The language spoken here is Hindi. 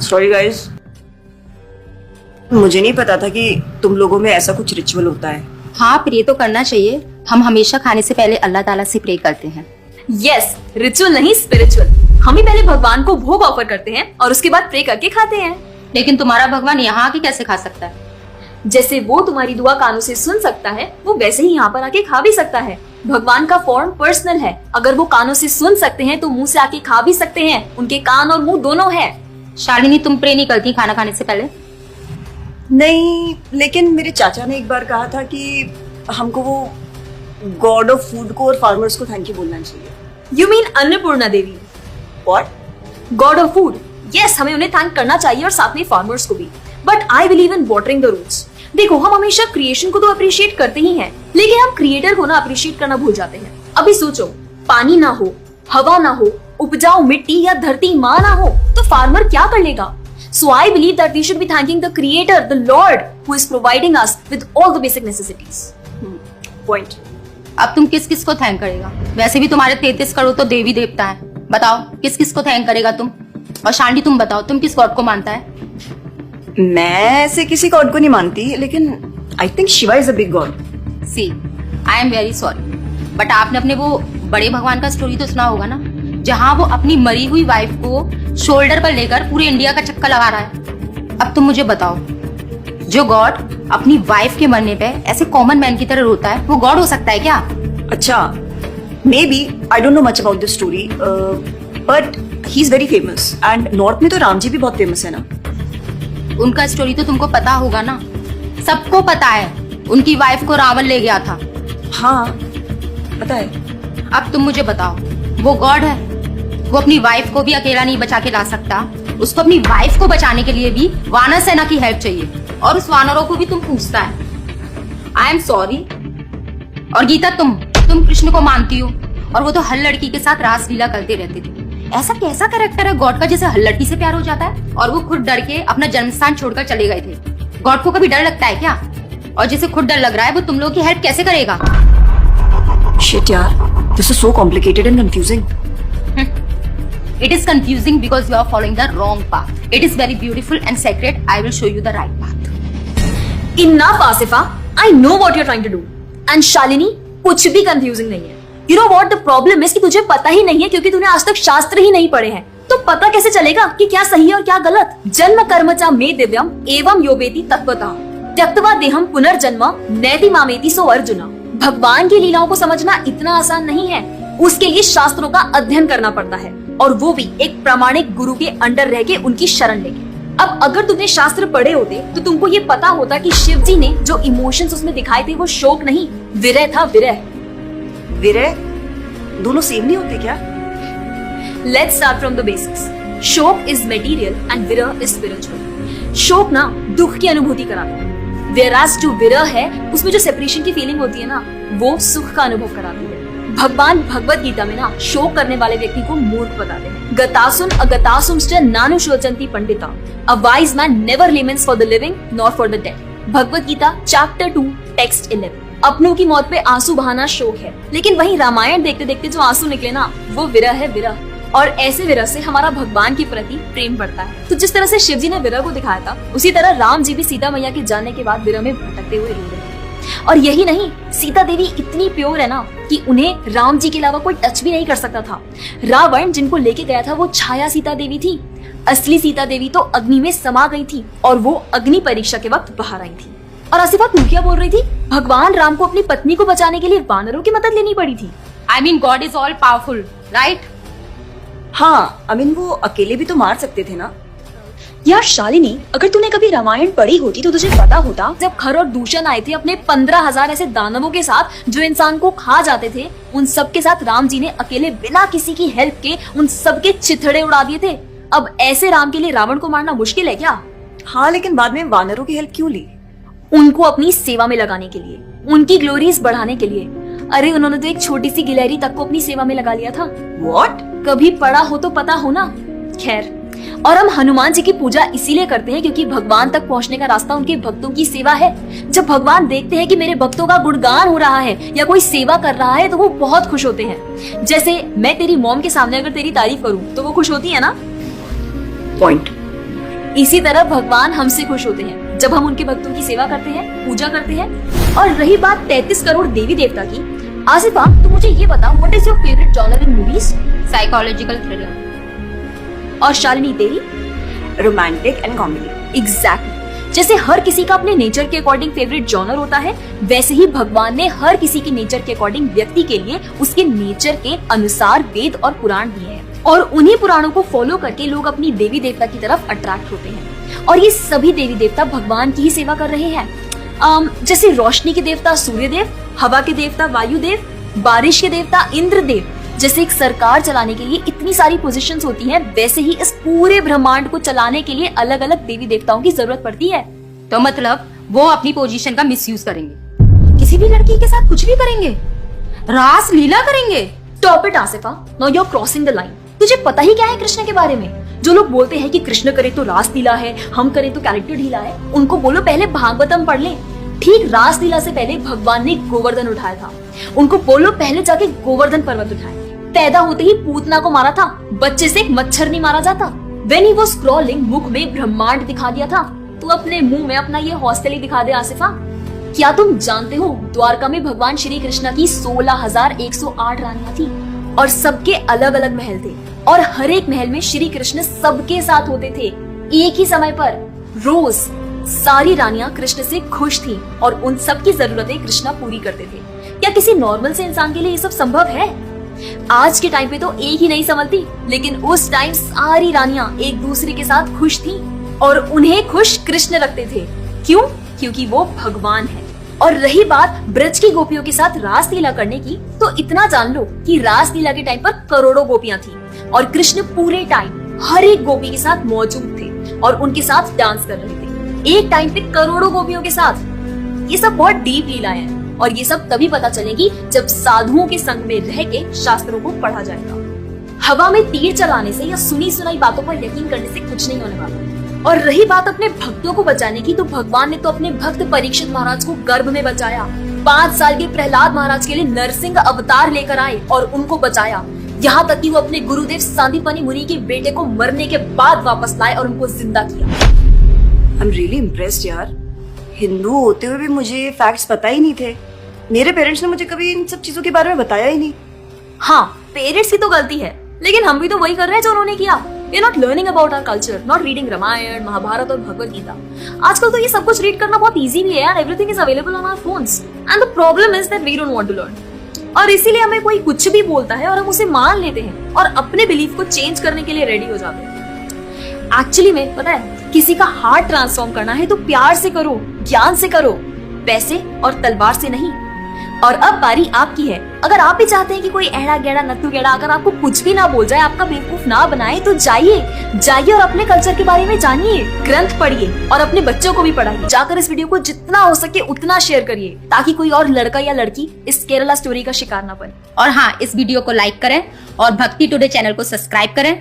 सॉरी गाइस, मुझे नहीं पता था कि तुम लोगों में ऐसा कुछ रिचुअल होता है। हाँ, प्रे तो करना चाहिए। हम हमेशा खाने से पहले अल्लाह ताला से प्रे करते हैं। यस, रिचुअल नहीं स्पिरिचुअल। हम ही पहले भगवान को भोग ऑफर करते हैं और उसके बाद प्रे करके खाते हैं। लेकिन तुम्हारा भगवान यहाँ आके कैसे खा सकता है? जैसे वो तुम्हारी दुआ कानों से सुन सकता है, वो वैसे ही यहाँ पर आके खा भी सकता है। भगवान का फॉर्म पर्सनल है। अगर वो कानों से सुन सकते हैं तो मुंह से आके खा भी सकते हैं। उनके कान और मुंह दोनों है। शालिनी, तुम प्रे नहीं करती खाना खाने से पहले? नहीं, लेकिन मेरे चाचा ने एक बार कहा था कि हमको वो गॉड ऑफ फूड को और फार्मर्स को थैंक यू बोलना चाहिए। You mean Annapurna Devi? What? God of food. Yes, हमें उन्हें थैंक करना चाहिए और साथ में फार्मर्स को भी। But I believe in watering the roots. देखो, हम हमेशा क्रिएशन को तो अप्रिशिएट करते ही हैं, लेकिन हम क्रिएटर को ना अप्रिशिएट करना भूल जाते हैं। अभी सोचो, पानी ना हो, हवा ना हो, उपजाऊ मिट्टी या धरती माँ ना हो, तो फार्मर क्या कर लेगा? So I believe that we should be thanking the Creator, the Lord, who is providing us with all the basic necessities. Point. अब तुम किस किस को थैंक करेगा? वैसे भी तुम्हारे 33 करोड़ तो देवी देवता है। बताओ, किस किस को थैंक करेगा तुम? और शांति, तुम बताओ, तुम किस गॉड को मानता है? मैं ऐसे किसी गॉड को नहीं मानती, लेकिन I think Shiva is a big god. See, I am very sorry, but आपने अपने वो बड़े भगवान का स्टोरी तो सुना होगा ना, जहाँ वो अपनी मरी हुई वाइफ को शोल्डर पर लेकर पूरे इंडिया का चक्कर लगा रहा है। अब तुम मुझे बताओ, जो गॉड अपनी वाइफ के मरने पे ऐसे कॉमन मैन की तरह रोता है, वो गॉड हो सकता है क्या? अच्छा, may be, I don't know much about this story, but he is very famous and north में तो राम जी भी बहुत फेमस है ना। उनका स्टोरी तो तुमको पता होगा ना, सबको पता है। उनकी वाइफ को रावण ले गया था। हाँ, पता है। अब तुम मुझे बताओ, वो गॉड है? वो अपनी वाइफ को भी अकेला नहीं बचा के ला सकता। उसको अपनी वाइफ को बचाने के लिए भी वानर सेना की हेल्प चाहिए, और उस वानरों को भी तुम पूछता है। I am sorry. और गीता, तुम कृष्ण को मानती हो, और वो तो हर लड़की के साथ रासलीला करते रहते थे। ऐसा कैसा कैरेक्टर है गॉड का जिसे हर लड़की से प्यार हो जाता है? और वो खुद डर के अपना जन्मस्थान छोड़कर चले गए थे। गॉड को कभी डर लगता है क्या? और जिसे खुद डर लग रहा है, वो तुम लोगों की हेल्प कैसे करेगा? शिट यार, this is so complicated and confusing. It is confusing because you are following the wrong path. It is very beautiful and sacred. I will show you the right path. Enough, Asifa. I know what you're trying to do. And Shalini, कुछ भी confusing नहीं है। You know what the problem is कि तुझे पता ही नहीं है, क्योंकि तूने आज तक शास्त्र ही नहीं पढ़े हैं। तो पता कैसे चलेगा कि क्या सही है और क्या गलत? जन्म कर्म च मे दिव्यम एवं योवेति तत्वतः त्यक्त्वा देहम पुनर्जन्म नैति मामेति सो अर्जुन। भगवान की लीलाओं को समझना इतना आसान नहीं है। उसके लिए शास्त्रों का अध्ययन करना पड़ता है, और वो भी एक प्रामाणिक गुरु के अंडर रह के उनकी शरण लेके। अब अगर तुमने शास्त्र पढ़े होते तो तुमको ये पता होता कि शिव जी ने जो इमोशंस उसमें दिखाए थे वो शोक नहीं, विरह था। विरह विरह दोनों सेम नहीं होते क्या? Let's start from the basics. शोक इज मटेरियल एंड विरह इज स्पिरिचुअल। शोक ना दुख की अनुभूति कराता है, whereas जो विरह है उसमें जो सेपरेशन की फीलिंग होती है ना, वो सुख का अनुभव कराती है। भगवान भगवत गीता में ना शोक करने वाले व्यक्ति को मूर्ख बताते हैं। गतासुन अगतासुंश्च नानु शोचन्ति पंडिता, a wise man never laments for the living nor for the dead. Bhagavad Gita chapter 2 text 11। अपनों की मौत पे आंसू बहाना शोक है, लेकिन वहीं रामायण देखते देखते जो आंसू निकले ना, वो विरह है। विरह, और ऐसे विरह से हमारा भगवान के प्रति प्रेम बढ़ता है। तो जिस तरह से शिव जी ने विरह को दिखाया था, उसी तरह राम जी भी सीता मैया के जाने के बाद विरह में भटकते हुए रो रहे थे। और यही नहीं, सीता देवी इतनी प्योर है ना कि उन्हें राम जी के अलावा कोई टच भी नहीं कर सकता था। रावण जिनको लेके गया था वो छाया सीता देवी थी। असली सीता देवी तो अग्नि में समा गई थी, और वो अग्नि परीक्षा के वक्त बाहर आई थी। और आसिफा, तू क्या बोल रही थी? भगवान राम को अपनी पत्नी को बचाने के लिए वानरों की मदद लेनी पड़ी थी। I mean, God is all powerful, right? हाँ, I mean, वो अकेले भी तो मार सकते थे ना। यार शालिनी, अगर तूने कभी रामायण पढ़ी होती तो तुझे पता होता, जब खर और दूषण आए थे अपने 15,000 ऐसे दानवों के साथ जो इंसान को खा जाते थे, उन सब के साथ राम जी ने अकेले बिना किसी की हेल्प के उन सबके चिथड़े उड़ा दिए थे। अब ऐसे राम के लिए रावण को मारना मुश्किल है क्या? हाँ, लेकिन बाद में वानरों की हेल्प क्यों ली? उनको अपनी सेवा में लगाने के लिए, उनकी ग्लोरीज बढ़ाने के लिए। अरे उन्होंने तो एक छोटी सी गिलहरी तक को अपनी सेवा में लगा लिया था। What? कभी पढ़ा हो तो पता हो ना। खैर, और हम हनुमान जी की पूजा इसीलिए करते हैं क्योंकि भगवान तक पहुंचने का रास्ता उनके भक्तों की सेवा है। जब भगवान देखते हैं कि मेरे भक्तों का गुणगान हो रहा है या कोई सेवा कर रहा है तो वो बहुत खुश होते हैं। जैसे मैं तेरी मॉम के सामने अगर तेरी तारीफ करूं तो वो खुश होती है ना। पॉइंट। इसी तरह भगवान हमसे खुश होते हैं जब हम उनके भक्तों की सेवा करते हैं, पूजा करते हैं। और रही बात 33 करोड़ देवी देवता की, आसिफा तो मुझे ये बता, what is your favourite genre in movies? Psychological thriller. और शालिनी तेरी? Romantic and comedy. एग्जैक्टली। जैसे हर किसी का अपने नेचर के अकॉर्डिंग फेवरेट जॉनर होता है, वैसे ही भगवान ने हर किसी के नेचर के अकॉर्डिंग व्यक्ति के लिए उसके नेचर के अनुसार वेद और पुराण दिए हैं। और उन्हीं पुराणों को फॉलो करके लोग अपनी देवी देवता की तरफ अट्रैक्ट होते हैं। और ये सभी देवी देवता भगवान की ही सेवा कर रहे हैं। जैसे रोशनी के देवता सूर्य देव, हवा के देवता वायु देव, बारिश के देवता इंद्र देव। जैसे एक सरकार चलाने के लिए इतनी सारी पोजीशंस होती हैं, वैसे ही इस पूरे ब्रह्मांड को चलाने के लिए अलग अलग देवी देवताओं की जरूरत पड़ती है। तो मतलब वो अपनी पोजीशन का मिसयूज करेंगे, किसी भी लड़की के साथ कुछ भी करेंगे, रास लीला करेंगे। Stop it Asifa, now you are crossing the line. तुझे पता ही क्या है कृष्ण के बारे में? जो लोग बोलते हैं कि कृष्ण करे तो रास लीला है, हम करें तो कैरेक्टर ढीला है, उनको बोलो पहले भागवतम पढ़ ले। ठीक रास लीला से पहले भगवान ने गोवर्धन उठाया था, उनको बोलो पहले जाके गोवर्धन पर्वत उठाए। पैदा होते ही पूतना को मारा था, बच्चे से एक मच्छर नहीं मारा जाता। When he was crawling, मुख में ब्रह्मांड दिखा दिया था। तू अपने मुंह में अपना ये हॉस्टल ही दिखा दे आसिफा। क्या तुम जानते हो द्वारका में भगवान श्री कृष्ण की 16,108 रानियां थी और सबके अलग अलग महल थे और हर एक महल में श्री कृष्ण सबके साथ होते थे एक ही समय पर। रोज सारी रानियां कृष्ण से खुश थीं और उन सब की जरूरतें कृष्णा पूरी करते थे। क्या किसी नॉर्मल से इंसान के लिए ये सब संभव है? आज के टाइम पे तो एक ही नहीं संभलती, लेकिन उस टाइम सारी रानियां एक दूसरे के साथ खुश थीं और उन्हें खुश कृष्ण रखते थे। क्यों? क्योंकि वो भगवान है। और रही बात ब्रज की गोपियों के साथ रास लीला करने की, तो इतना जान लो कि रास लीला के टाइम पर करोड़ों गोपियां थी और कृष्ण पूरे टाइम हर एक गोपी के साथ मौजूद थे और उनके साथ डांस कर रहे थे एक टाइम पे करोड़ों गोपियों के साथ। ये सब बहुत डीप लीला है और ये सब तभी पता चलेगी जब साधुओं के संग में रह के शास्त्रों को पढ़ा जाएगा। हवा में तीर चलाने से या सुनी सुनाई बातों पर यकीन करने से कुछ नहीं होने वाला। और रही बात अपने भक्तों को बचाने की, तो भगवान ने तो अपने भक्त परीक्षित महाराज को गर्भ में बचाया। 5 साल के प्रहलाद महाराज के लिए नरसिंह अवतार लेकर आए और उनको बचाया। यहाँ तक कि वो अपने गुरुदेव सांदीपनि मुनि के बेटे को मरने के बाद वापस लाए और उनको जिंदा किया। आई एम रियली इम्प्रेस्ड यार। हिंदू होते हुए भी मुझे फैक्ट्स पता ही नहीं थे। मेरे पेरेंट्स ने मुझे कभी इन सब चीजों के बारे में बताया ही नहीं। हाँ, पेरेंट्स की तो गलती है, लेकिन हम भी तो वही कर रहे हैं जो उन्होंने किया। We are not learning about our culture, not reading Ramayan, Mahabharat और भगवत गीता। आजकल तो ये सब कुछ रीड करना बहुत इजी भी है यार। Everything is available on our phones, and the problem is that we don't want to learn। और इसीलिए हमें कोई कुछ भी बोलता है और हम उसे मान लेते हैं और अपने बिलीफ को चेंज करने के लिए रेडी हो जाते हैं। एक्चुअली में पता है, किसी का हार्ट ट्रांसफॉर्म करना है तो प्यार से करो, ज्ञान से करो, पैसे और तलवार से नहीं। और अब बारी आपकी है। अगर आप भी चाहते हैं कि कोई एड़ा गेड़ा नत्थु गेड़ा अगर आपको कुछ भी ना बोल जाए, आपका बेवकूफ ना बनाए, तो जाइए और अपने कल्चर के बारे में जानिए, ग्रंथ पढ़िए और अपने बच्चों को भी पढ़ाइए। जाकर इस वीडियो को जितना हो सके उतना शेयर करिए ताकि कोई और लड़का या लड़की इस केरला स्टोरी का शिकार ना बने। और हाँ, इस वीडियो को लाइक करें और भक्ति टुडे चैनल को सब्सक्राइब करें